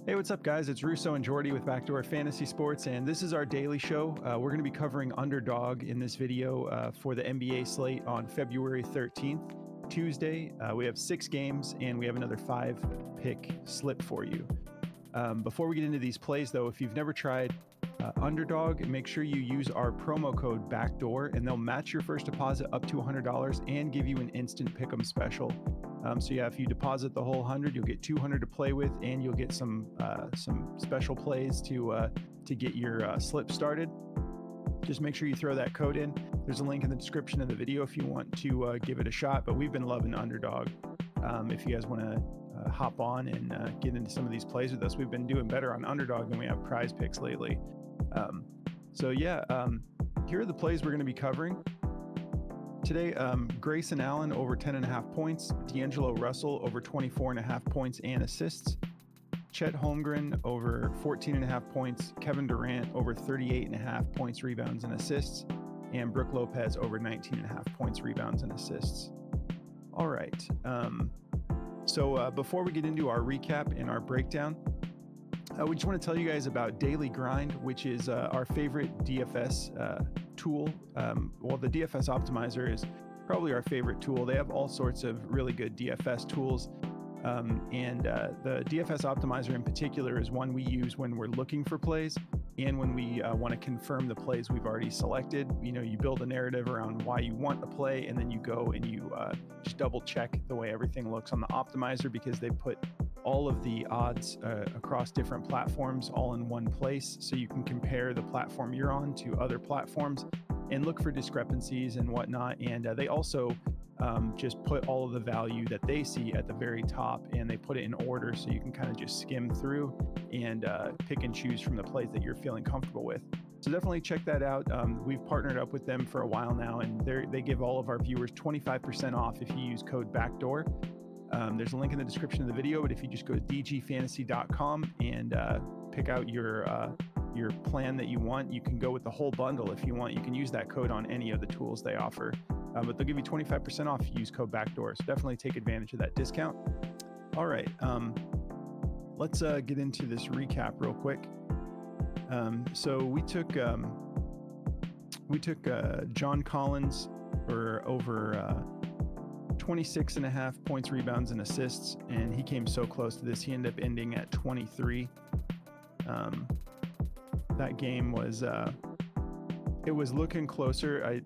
Hey, what's up, guys? It's Russo and Jordy with Backdoor Fantasy Sports, and this is our daily show. We're going to be covering Underdog in this video for the NBA slate on February 13th, Tuesday. We have 6 games, and we have another 5-pick slip for you. Before we get into these plays, though, if you've never tried Underdog, make sure you use our promo code BACKDOOR, and they'll match your first deposit up to $100 and give you an instant pick'em special. So yeah, if you deposit the whole 100, you'll get 200 to play with, and you'll get some special plays to get your slip started. Just make sure you throw that code in. There's a link in the description of the video if you want to give it a shot. But we've been loving Underdog. If you guys want to hop on and get into some of these plays with us, we've been doing better on Underdog than we have Prize Picks lately. Here are the plays we're going to be covering today. Grayson Allen over 10.5 points, D'Angelo Russell over 24.5 points and assists, Chet Holmgren over 14.5 points, Kevin Durant over 38.5 points, rebounds, and assists, and Brook Lopez over 19.5 points, rebounds, and assists. All right. So before we get into our recap and our breakdown, we just want to tell you guys about Daily Grind, which is our favorite DFS tool. The DFS Optimizer is probably our favorite tool. They have all sorts of really good DFS tools. The DFS Optimizer in particular is one we use when we're looking for plays and when we want to confirm the plays we've already selected. You know, you build a narrative around why you want a play, and then you go and you just double check the way everything looks on the Optimizer, because they put all of the odds across different platforms all in one place, so you can compare the platform you're on to other platforms and look for discrepancies and whatnot. And they also just put all of the value that they see at the very top, and they put it in order so you can kind of just skim through and pick and choose from the plays that you're feeling comfortable with. So definitely check that out. We've partnered up with them for a while now, and they give all of our viewers 25% off if you use code BACKDOOR. There's a link in the description of the video, but if you just go to dgfantasy.com and pick out your plan that you want, you can go with the whole bundle if you want. You can use that code on any of the tools they offer, but they'll give you 25% off if you use code BACKDOOR. So definitely take advantage of that discount. All right, let's get into this recap real quick. So we took John Collins for over 26.5 points, rebounds, and assists, and he came so close to this. He ended up ending at 23. That game was it was looking closer.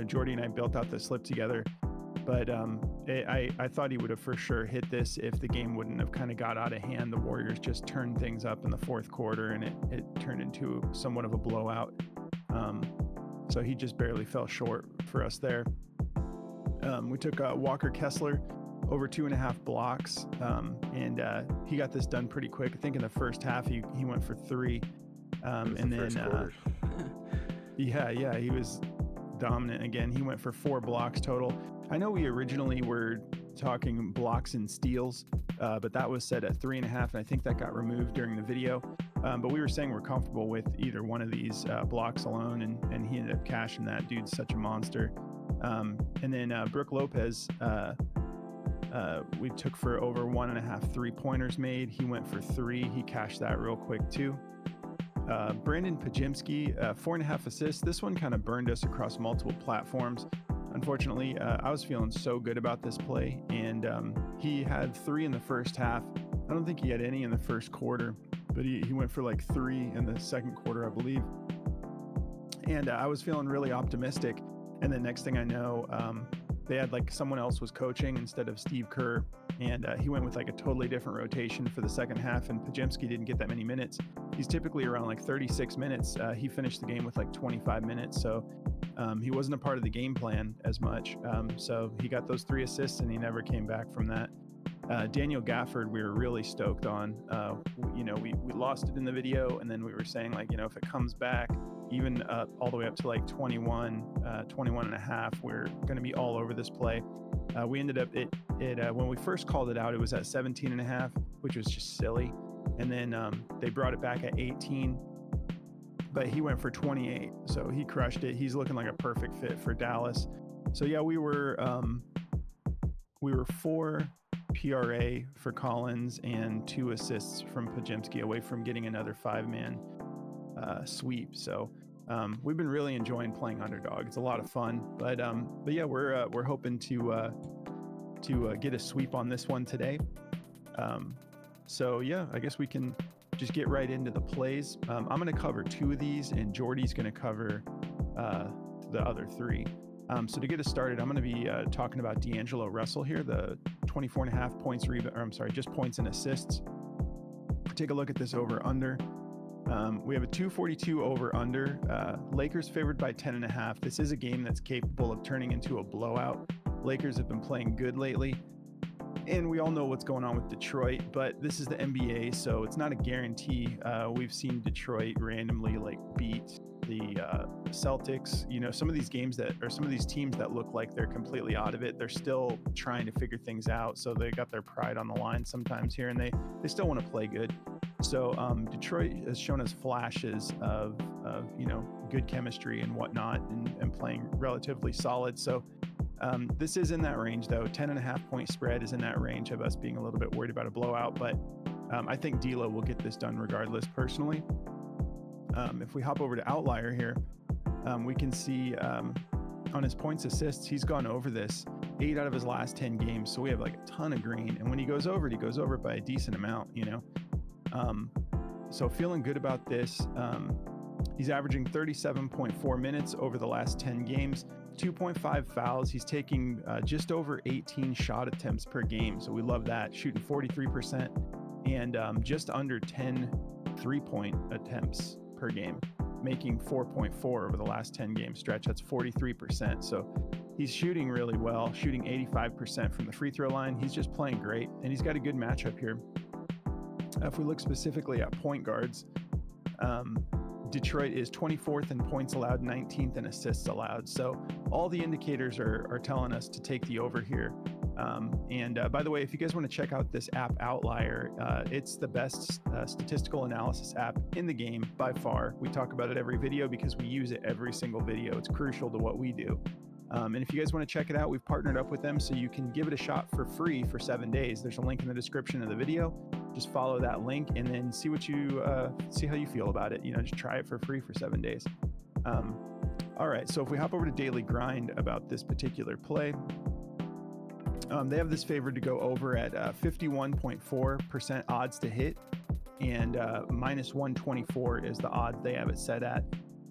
Jordy and I built out the slip together, but I thought he would have for sure hit this if the game wouldn't have kind of got out of hand. The Warriors just turned things up in the fourth quarter, and it turned into somewhat of a blowout. So he just barely fell short for us there. We took Walker Kessler over 2.5 blocks, and he got this done pretty quick. I think in the first half he went for 3, and then he was dominant again. He went for 4 blocks total. I know we originally were talking blocks and steals, but that was set at 3.5, and I think that got removed during the video. But we were saying we're comfortable with either one of these blocks alone, and he ended up cashing that. Dude's such a monster. And then Brook Lopez, we took for over 1.5 3-pointers made. He went for 3. He cashed that real quick too. Brandon Pajimski, 4.5 assists. This one kind of burned us across multiple platforms. Unfortunately, I was feeling so good about this play, and he had 3 in the first half. I don't think he had any in the first quarter, but he went for like 3 in the second quarter, I believe. And I was feeling really optimistic. And then next thing I know, they had like someone else was coaching instead of Steve Kerr, and he went with like a totally different rotation for the second half, and Pajimski didn't get that many minutes. He's typically around like 36 minutes. He finished the game with like 25 minutes, so he wasn't a part of the game plan as much. So he got those 3 assists, and he never came back from that. Daniel Gafford, we were really stoked on. We lost it in the video, and then we were saying, like, if it comes back, even all the way up to like 21 and a half, we're going to be all over this play. We ended up when we first called it out, it was at 17 and a half, which was just silly. And then they brought it back at 18, but he went for 28. So he crushed it. He's looking like a perfect fit for Dallas. So yeah, we were 4 PRA for Collins and 2 assists from Pajemski, away from getting another 5-man sweep. So we've been really enjoying playing underdog. It's a lot of fun, but yeah, we're hoping to get a sweep on this one today. So yeah, I guess we can just get right into the plays. I'm going to cover 2 of these, and Jordy's going to cover the other 3. So to get us started, I'm going to be talking about D'Angelo Russell here, the 24.5 points just points and assists. Take a look at this over under. We have a 242 over under. Lakers favored by 10.5. This is a game that's capable of turning into a blowout. Lakers have been playing good lately, and we all know what's going on with Detroit, but this is the NBA, so it's not a guarantee. We've seen Detroit randomly beat the Celtics. Some of these games some of these teams that look like they're completely out of it, they're still trying to figure things out. So they got their pride on the line sometimes here, and they still want to play good. So Detroit has shown us flashes of good chemistry and whatnot, and playing relatively solid. So this is in that range, though. 10.5 point spread is in that range of us being a little bit worried about a blowout, but I think D'Lo will get this done regardless, personally. If we hop over to Outlier here, we can see on his points assists, he's gone over this 8 out of his last 10 games. So we have a ton of green, and when he goes over it by a decent amount, so feeling good about this. He's averaging 37.4 minutes over the last 10 games, 2.5 fouls. He's taking just over 18 shot attempts per game. So we love that, shooting 43% and just under 10 3-point attempts per game, making 4.4 over the last 10 game stretch. That's 43%. So he's shooting really well, shooting 85% from the free throw line. He's just playing great, and he's got a good matchup here. If we look specifically at point guards, Detroit is 24th in points allowed, 19th in assists allowed. So all the indicators are telling us to take the over here. And by the way, if you guys want to check out this app Outlier, it's the best statistical analysis app in the game by far. We talk about it every video because we use it every single video. It's crucial to what we do. And if you guys want to check it out, we've partnered up with them so you can give it a shot for free for 7 days. There's a link in the description of the video. Just follow that link and then see how you feel about it. Just try it for free for 7 days. All right, so if we hop over to Daily Grind about this particular play, they have this favored to go over at 51.4% odds to hit, and minus 124 is the odds they have it set at.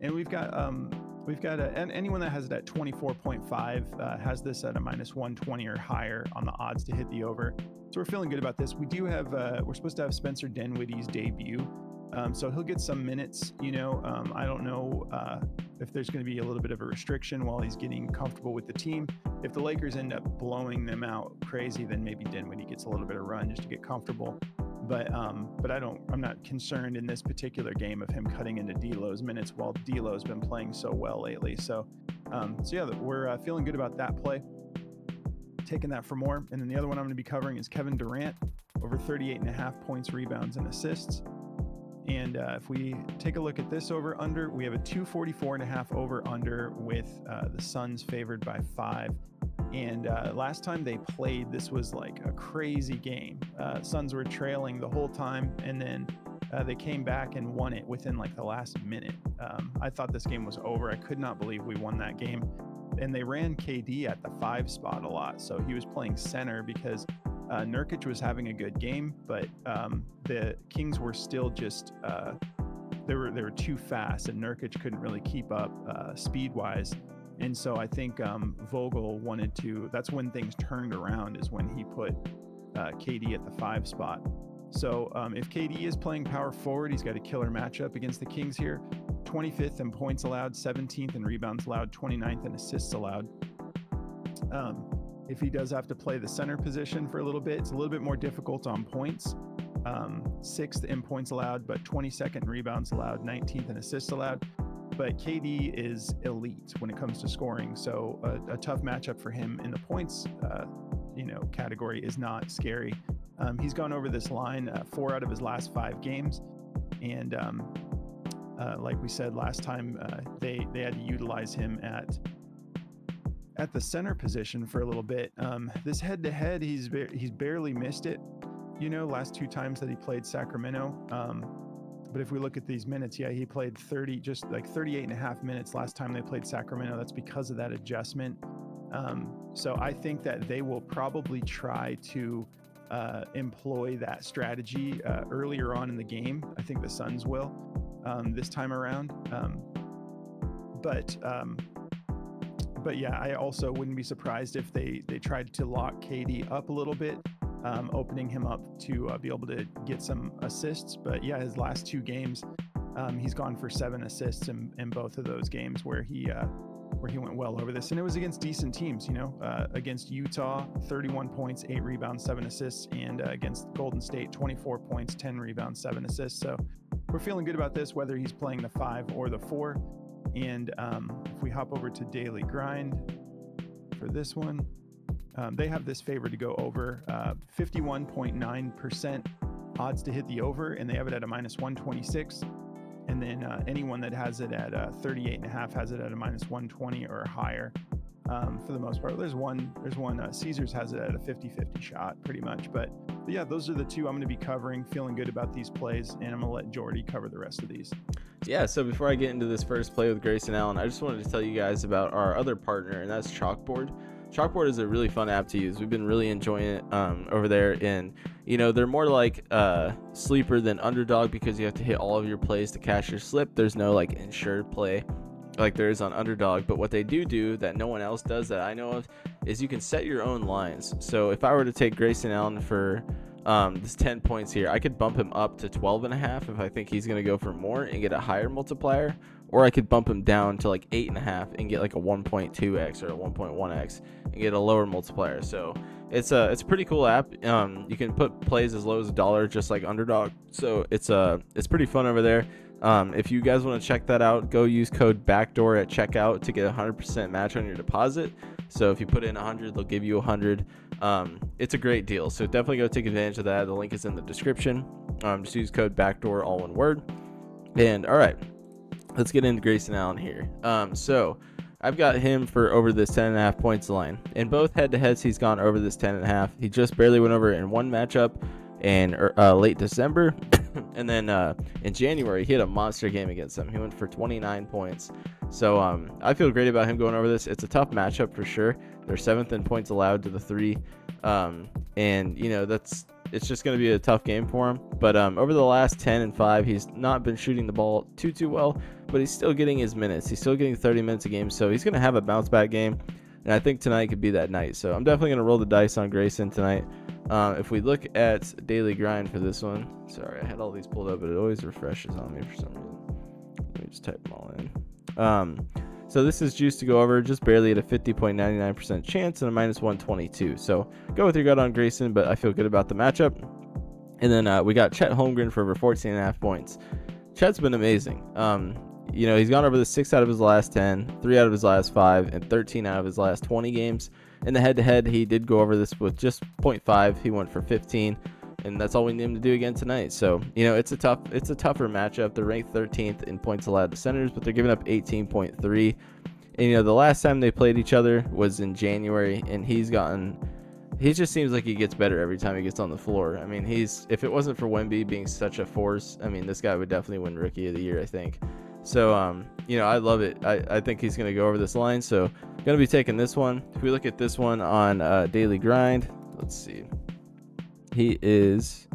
And we've got and anyone that has it at 24.5 has this at a minus 120 or higher on the odds to hit the over. So we're feeling good about this. We do have we're supposed to have Spencer Dinwiddie's debut, so he'll get some minutes. I don't know if there's going to be a little bit of a restriction while he's getting comfortable with the team. If the Lakers end up blowing them out crazy, then maybe Dinwiddie gets a little bit of run just to get comfortable. But I'm not concerned in this particular game of him cutting into D'Lo's minutes while D'Lo's been playing so well lately. So yeah, we're feeling good about that play. Taking that for more. And then the other one I'm going to be covering is Kevin Durant, over 38.5 points, rebounds, and assists. And if we take a look at this over under, we have a 244.5 over under with the Suns favored by 5. And last time they played, this was like a crazy game. Suns were trailing the whole time, and then they came back and won it within the last minute. I thought this game was over. I could not believe we won that game. And they ran KD at the 5 spot a lot. So he was playing center because Nurkic was having a good game, but the Kings were still just they were too fast, and Nurkic couldn't really keep up speed-wise. And so I think Vogel wanted to, that's when things turned around, is when he put KD at the 5 spot. So if KD is playing power forward, he's got a killer matchup against the Kings here. 25th in points allowed, 17th in rebounds allowed, 29th in assists allowed. If he does have to play the center position for a little bit, it's a little bit more difficult on points. 6th in points allowed, but 22nd in rebounds allowed, 19th in assists allowed. But KD is elite when it comes to scoring, so a tough matchup for him in the points category is not scary. He's gone over this line 4 out of his last 5 games, and like we said last time, they had to utilize him at the center position for a little bit. This head-to-head, he's barely missed it, last 2 times that he played Sacramento. But if we look at these minutes, yeah, he played 38 and a half minutes last time they played Sacramento. That's because of that adjustment. So I think that they will probably try to employ that strategy earlier on in the game. I think the Suns will this time around. But yeah, I also wouldn't be surprised if they tried to lock KD up a little bit, opening him up to be able to get some assists. But yeah, his last 2 games, he's gone for 7 assists in both of those games where he went well over this. And it was against decent teams, against Utah, 31 points, 8 rebounds, 7 assists, and against Golden State, 24 points, 10 rebounds, 7 assists. So we're feeling good about this, whether he's playing the 5 or the 4. And if we hop over to Daily Grind for this one, they have this favor to go over, 51.9% odds to hit the over, and they have it at a -126. And then anyone that has it at 38.5 has it at a -120 or higher. For the most part, there's one Caesars has it at a 50-50 shot pretty much. But yeah, those are the 2 I'm going to be covering. Feeling good about these plays, and I'm going to let Jordy cover the rest of these. Yeah, so before I get into this first play with Grayson Allen, I just wanted to tell you guys about our other partner, and that's Chalkboard. Chalkboard is a really fun app to use. We've been really enjoying it over there, and they're more like sleeper than underdog because you have to hit all of your plays to cash your slip. There's no like insured play like there is on underdog, but what they do that no one else does that I know of is you can set your own lines. So if I were to take Grayson Allen for this 10 points here, I could bump him up to 12.5 if I think he's going to go for more and get a higher multiplier, or I could bump him down to like 8.5 and get like a 1.2x or a 1.1x and get a lower multiplier. So it's a pretty cool app. You can put plays as low as $1 just like underdog. So it's pretty fun over there. If you guys want to check that out, go use code backdoor at checkout to get a 100% match on your deposit. So if you put in 100, they'll give you 100. It's a great deal. So definitely go take advantage of that. The link is in the description. Just use code backdoor, all one word. And all right, let's get into Grayson Allen here. So I've got him for over this 10.5 points line. In both head-to-heads, he's gone over this 10.5. He just barely went over it in one matchup in late December. And then in January, he had a monster game against them. He went for 29 points. So I feel great about him going over this. It's a tough matchup for sure. They're 7th in points allowed to the 3. And, it's just going to be a tough game for him. But over the last 10 and 5, he's not been shooting the ball too well, but he's still getting his minutes. He's still getting 30 minutes a game, so he's going to have a bounce back game. And I think tonight could be that night. So I'm definitely going to roll the dice on Grayson tonight. If we look at Daily Grind for this one, sorry, I had all these pulled up, but it always refreshes on me for some reason. Let me just type them all in. So this is juiced to go over just barely at a 50.99% chance and a -122. So go with your gut on Grayson, but I feel good about the matchup. And then we got Chet Holmgren for over 14.5 points. Chet's been amazing. He's gone over the 6 out of his last 10, 3 out of his last 5, and 13 out of his last 20 games. In the head-to-head, he did go over this with just 0.5. He went for 15, and that's all we need him to do again tonight. So, it's a tougher matchup. They're ranked 13th in points allowed to centers, but they're giving up 18.3. And, the last time they played each other was in January, and he just seems like he gets better every time he gets on the floor. I mean, if it wasn't for Wemby being such a force, I mean, this guy would definitely win Rookie of the Year, I think. So, I love it. I think he's going to go over this line. So, going to be taking this one. If we look at this one on Daily Grind, let's see. It's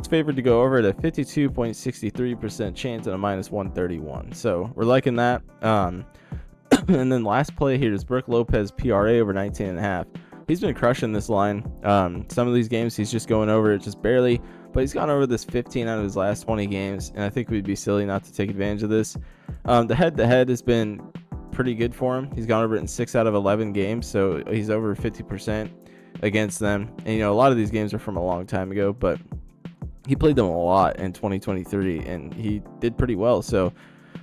favored to go over at a 52.63% chance and a -131. So, we're liking that. And then last play here is Brook Lopez PRA over 19.5. He's been crushing this line. Some of these games he's just going over it just barely, but he's gone over this 15 out of his last 20 games, and I think we'd be silly not to take advantage of this. The head-to-head has been pretty good for him. He's gone over it in 6 out of 11 games, so he's over 50% against them. And, a lot of these games are from a long time ago, but he played them a lot in 2023, and he did pretty well. So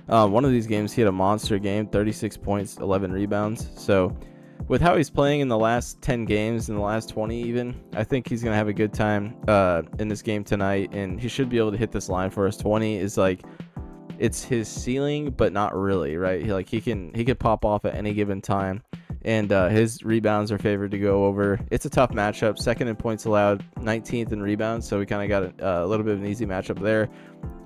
one of these games, he had a monster game, 36 points, 11 rebounds. So with how he's playing in the last 10 games, in the last 20 even, I think he's going to have a good time in this game tonight, and he should be able to hit this line for us. 20 is like it's his ceiling, but not really, right? He could pop off at any given time, and his rebounds are favored to go over. It's a tough matchup. Second in points allowed, 19th in rebounds, so we kind of got a little bit of an easy matchup there.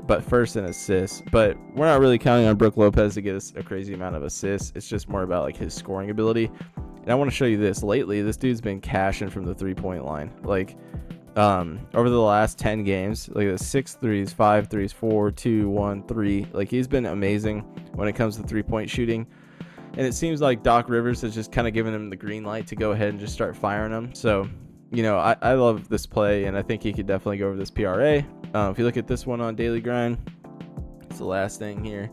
But first in assists. But we're not really counting on Brook Lopez to get us a crazy amount of assists. It's just more about like his scoring ability. And I want to show you this. Lately, this dude's been cashing from the 3-point line. Like, over the last 10 games, like the 6 threes, 5 threes, 4, 2, 1, 3. Like, he's been amazing when it comes to 3-point shooting. And it seems like Doc Rivers has just kind of given him the green light to go ahead and just start firing them. So, I love this play, and I think he could definitely go over this PRA. If you look at this one on Daily Grind, it's the last thing here.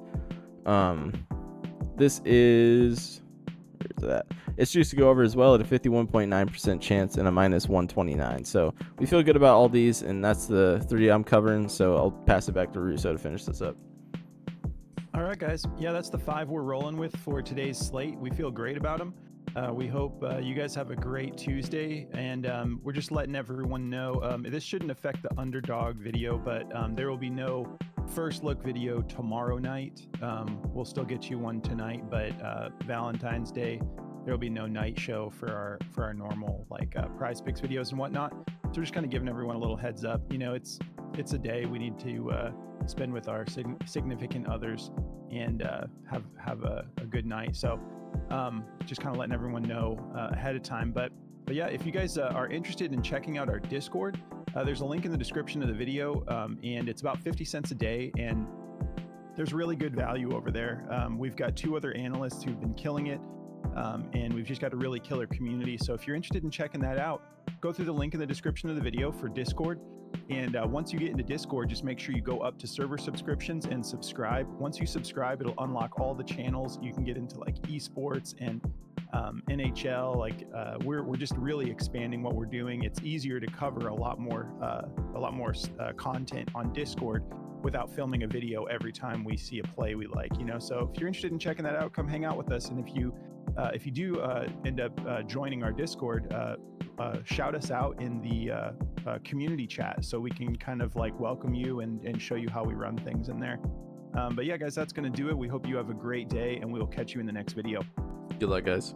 This is, where's that? It's just to go over as well at a 51.9% chance and a -129. So we feel good about all these, and that's the 3 I'm covering. So I'll pass it back to Russo to finish this up. All right, guys. Yeah, that's the 5 we're rolling with for today's slate. We feel great about them. We hope you guys have a great Tuesday, and we're just letting everyone know this shouldn't affect the underdog video, but there will be no first look video tomorrow night. We'll still get you one tonight, but Valentine's Day there will be no night show for our normal like prize picks videos and whatnot. So we're just kind of giving everyone a little heads up. It's a day we need to spend with our significant others and have a good night. So just kind of letting everyone know ahead of time. But yeah, if you guys are interested in checking out our Discord, there's a link in the description of the video, and it's about 50 cents a day, and there's really good value over there. We've got 2 other analysts who've been killing it, and we've just got a really killer community. So if you're interested in checking that out, go through the link in the description of the video for Discord. And once you get into Discord, just make sure you go up to server subscriptions and subscribe. Once you subscribe, it'll unlock all the channels. You can get into like esports and NHL. Like we're just really expanding what we're doing. It's easier to cover a lot more content on Discord without filming a video every time we see a play we like. So if you're interested in checking that out, come hang out with us. And if you do end up joining our Discord, shout us out in the community chat so we can kind of like welcome you and show you how we run things in there. But yeah, guys, that's going to do it. We hope you have a great day, and we will catch you in the next video. Good luck, guys.